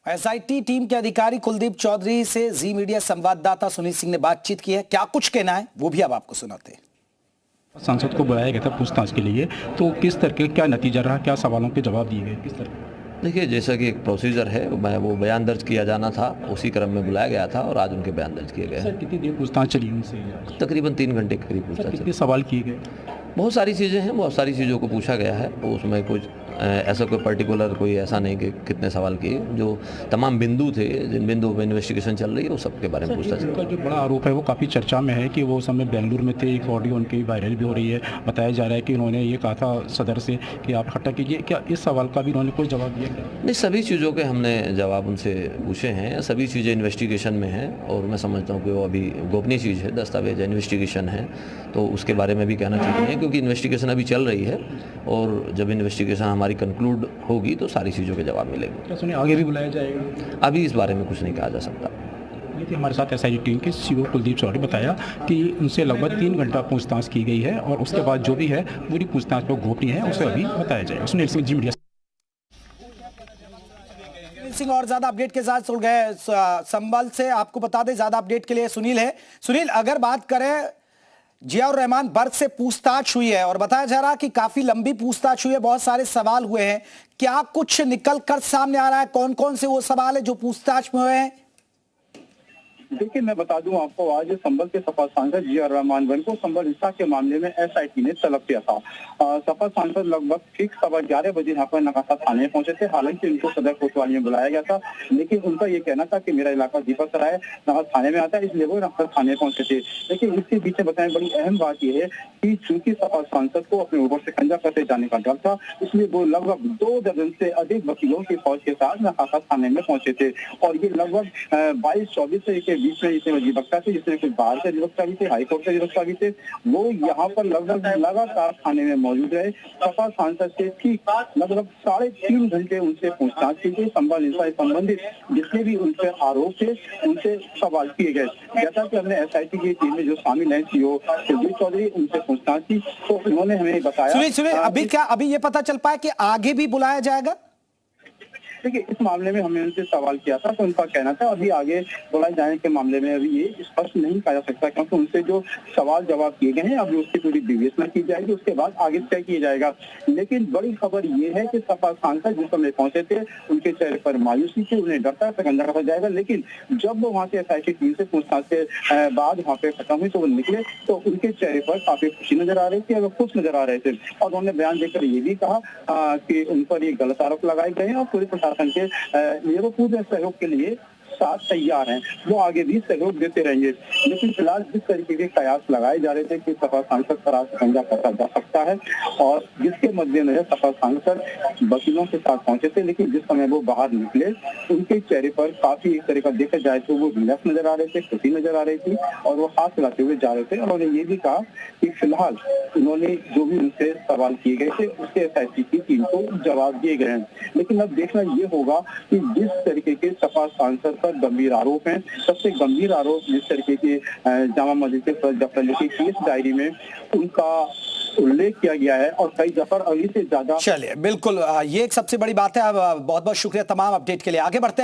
SIT team के अधिकारी कुलदीप चौधरी से जी मीडिया संवाददाता सुनील सिंह ने बातचीत की है। क्या कुछ कहना है वो भी अब आपको सुनाते हैं। सांसद को बुलाया गया था पूछताछ के लिए, तो किस तरह के क्या नतीजा रहा, क्या सवालों के जवाब दिए गए, किस तरह? देखिए, जैसा कि एक प्रोसीजर है, वो बयान दर्ज किया जाना था, उसी क्रम में बुलाया गया था और आज उनके बयान दर्ज किए गए। सर, कितनी देर पूछताछ चली उनसे? तकरीबन 3 घंटे के करीब पूछताछ कितने चली। सवाल किए गए? बहुत सारी चीज़ें हैं, बहुत सारी चीज़ों को पूछा गया है। उसमें कुछ ऐसा कोई पर्टिकुलर कोई ऐसा नहीं कि कितने सवाल किए। जो तमाम बिंदु थे, जिन बिंदु पर इन्वेस्टिगेशन चल रही है, वो सब के बारे में पूछताछ। उनका जो बड़ा आरोप है वो काफ़ी चर्चा में है कि वो समय बेंगलुरु में थे, एक ऑडियो उनकी वायरल भी हो रही है। बताया जा रहा है कि उन्होंने ये कहा था सदर से कि आप हटा कीजिए। क्या इस सवाल का भी उन्होंने कोई जवाब दिया? नहीं, सभी चीज़ों के हमने जवाब उनसे पूछे हैं। सभी चीज़ें इन्वेस्टिगेशन में हैं और मैं समझता हूँ कि वो अभी गोपनीय चीज़ है, दस्तावेज इन्वेस्टिगेशन है, तो उसके बारे में भी कहना ठीक नहीं है, क्योंकि इन्वेस्टिगेशन अभी चल रही है और जब इन्वेस्टिगेशन हमारी कंक्लूड होगी तो सारी चीज़ों के जवाब मिलेंगे। क्या सुनिए, आगे भी बुलाया जाएगा? अभी इस बारे में कुछ नहीं कहा जा सकता। ये थी हमारे साथ एसआईटी टीम के सीईओ कुलदीप चौधरी। बताया कि उनसे लगभग 3 घंटा पूछताछ की गई है और उसके बाद जो भी है पूरी पूछताछ पर गोपनीय है, उसे अभी बताया जाएगा। सुनील सिंह, जी मीडिया। सिंह और ज्यादा अपडेट के साथ जुड़ गए संभल से। आपको बता दें, ज्यादा अपडेट के लिए सुनील है। सुनील, अगर बात करें, जियाउर रहमान बर्ग से पूछताछ हुई है और बताया जा रहा है कि काफी लंबी पूछताछ हुई है, बहुत सारे सवाल हुए हैं। क्या कुछ निकल कर सामने आ रहा है? कौन कौन से वो सवाल है जो पूछताछ में हुए हैं? देखिए, मैं बता दूं आपको, आज संभल के सपा सांसद जियाउर रहमान बर्ग को संभल हिंसा के मामले में एसआईटी ने तलब किया था। सपा सांसद लगभग ठीक 11:15 बजे यहाँ पर नकासा थाने पहुंचे थे। हालांकि उनको सदर कोतवाली में बुलाया गया था, लेकिन उनका ये कहना था कि मेरा इलाका दीपक सराय नकासा थाने में आता है, इसलिए वो नकासा थाने पहुंचे थे। लेकिन इसके पीछे बताएं, बड़ी अहम बात यह है कि चूंकि सपा सांसद को अपने ऊपर शिकंजा करते जाने का डर था, इसलिए वो लगभग 2 दर्जन से अधिक वकीलों की फौज के साथ नकासा थाने में पहुंचे थे। और ये लगभग 22-24 के बीच में जितने अधिवक्ता थे, जिसमें कुछ बाहर से अधिवक्ता भी थे, हाईकोर्ट से अधिवक्ता भी थे, वो यहाँ पर लगभग लगातार थाने में मौजूद रहे। सपा सांसद से ठीक लगभग 3.5 घंटे उनसे पूछताछ की गई। संभल हिंसा से संबंधित जितने भी उन पर आरोप थे, उनसे सवाल किए गए। जैसा कि हमने एसआईटी की टीम में जो शामिल है, सीईओ कुलदीप चौधरी, उनसे पूछताछ की तो उन्होंने हमें बताया। सुनिए, अभी ये पता चल पाया कि आगे भी बुलाया जाएगा? देखिए, इस मामले में हमने उनसे सवाल किया था तो उनका कहना था अभी आगे बुलाए जाने के मामले में अभी ये स्पष्ट नहीं कहा जा सकता, क्योंकि उनसे जो सवाल जवाब किए गए हैं अभी उसकी पूरी विवेचना की जाएगी, उसके बाद आगे तय किया जाएगा। लेकिन बड़ी खबर ये है कि सपा सांसद जिस समय पहुंचे थे, उनके चेहरे पर मायूसी थी, उन्हें डर था शिकंजा कसा जाएगा। लेकिन जब वो वहाँ से एसआईटी टीम से पूछताछ के बाद वहाँ पे खत्म हुई तो वो निकले तो उनके चेहरे पर काफी खुशी नजर आ रही थी, वो खुश नजर आ रहे थे। और उन्होंने बयान देकर ये भी कहा कि उन पर ये गलत आरोप लगाए गए हैं और पूरे प्रशासन के लिए वो पूरे सहयोग के लिए साथ तैयार हैं, वो आगे भी सहयोग देते रहेंगे। लेकिन फिलहाल जिस तरीके के कयास लगाए जा रहे थे कि सपा सांसद पर आज शिकंजा कसा जा सकता है और जिसके मद्देनजर सपा सांसद वकीलों के साथ पहुंचे थे, लेकिन जिस समय वो बाहर निकले उनके चेहरे पर काफी एक तरीका देखा जाए तो वो रिलैक्स नजर आ रहे थे, खुशी नजर आ रही थी और वो हाथ हिलाते हुए जा रहे थे। और उन्होंने ये भी कहा कि फिलहाल उन्होंने जो भी उनसे सवाल किए गए थे उससे एसआईटी की टीम को जवाब दिए गए हैं। लेकिन अब देखना ये होगा कि जिस तरीके के सपा सांसद गंभीर आरोप हैं, सबसे गंभीर आरोप जिस तरीके के जामा मस्जिद के फर्ज जफर अली की केस डायरी में उनका उल्लेख किया गया है और कई जफर अली से ज्यादा। चलिए, बिल्कुल, ये एक सबसे बड़ी बात है। बहुत बहुत शुक्रिया तमाम अपडेट के लिए। आगे बढ़ते हैं।